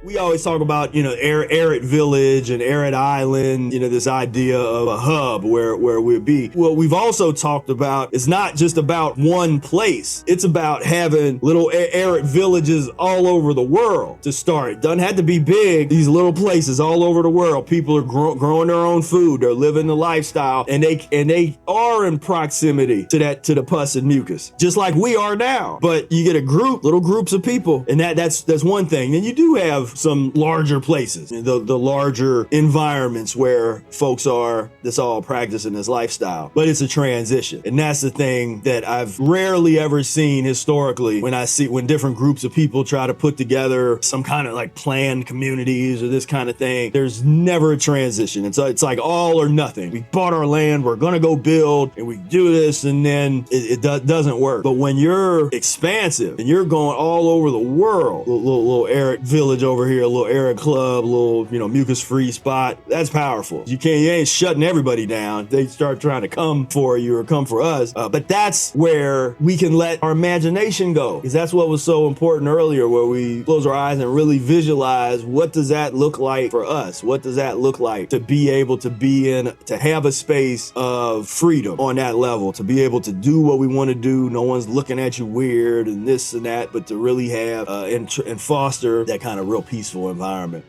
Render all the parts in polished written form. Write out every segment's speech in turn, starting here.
We always talk about, arid village and arid island, this idea of a hub where we'll be. Well, we've also talked about it's not just about one place. It's about having little arid villages all over the world to start. It doesn't have to be big. These little places all over the world. People are growing their own food. They're living the lifestyle, and they are in proximity to the pus and mucus, just like we are now. But you get little groups of people, and that's one thing. And you do have some larger places, the larger environments where folks are that's all practicing this lifestyle. But it's a transition. And that's the thing that I've rarely ever seen historically when different groups of people try to put together some kind of like planned communities or this kind of thing. There's never a transition. It's like all or nothing. We bought our land, we're gonna go build, and we do this, and then it doesn't work. But when you're expansive and you're going all over the world, little arid village over here, a little arid club, a little, mucus-free spot, that's powerful. You ain't shutting everybody down. They start trying to come for you or come for us. But that's where we can let our imagination go, because that's what was so important earlier, where we close our eyes and really visualize what does that look like for us? What does that look like to be able to be in, to have a space of freedom on that level, to be able to do what we want to do. No one's looking at you weird and this and that, but to really have and foster that kind of real peaceful environment.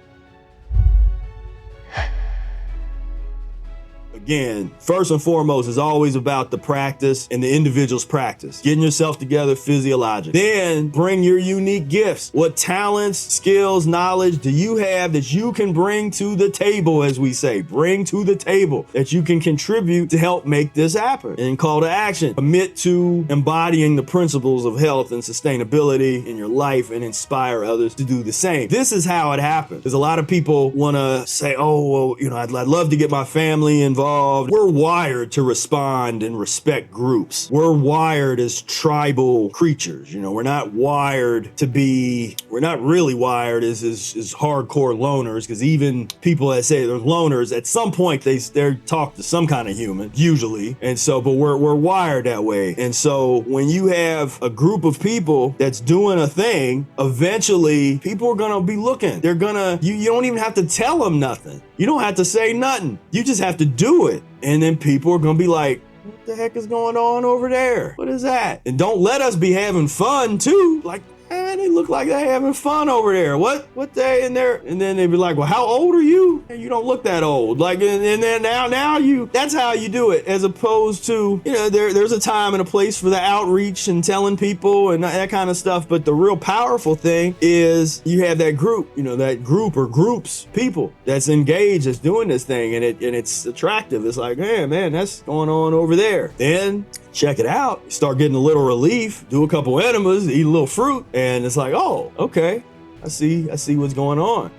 Again, first and foremost is always about the practice and the individual's practice, getting yourself together physiologically. Then bring your unique gifts. What talents, skills, knowledge do you have that you can bring to the table, as we say, bring to the table that you can contribute to help make this happen? And call to action, commit to embodying the principles of health and sustainability in your life and inspire others to do the same. This is how it happens. Because a lot of people want to say, oh, well, I'd love to get my family involved. We're wired to respond and respect groups. We're wired as tribal creatures. We're not wired to be, we're not really wired as hardcore loners, because even people that say they're loners, at some point they're talk to some kind of human, usually. And so, but we're wired that way. And so when you have a group of people that's doing a thing, eventually people are gonna be looking. They're gonna, you don't even have to tell them nothing. You don't have to say nothing. You just have to do it. And then people are gonna be like, what the heck is going on over there? What is that? And don't let us be having fun too. Like, man, they look like they're having fun over there. What they in there? And then they'd be like, well, how old are you? And you don't look that old. Like, and then now that's how you do it, as opposed to, there's a time and a place for the outreach and telling people and that kind of stuff. But the real powerful thing is you have that group, that group or groups, people that's engaged, that's doing this thing, and it's attractive. It's like, hey, man, that's going on over there. Then check it out. You start getting a little relief, do a couple enemas, eat a little fruit, and it's like, oh, okay, I see what's going on.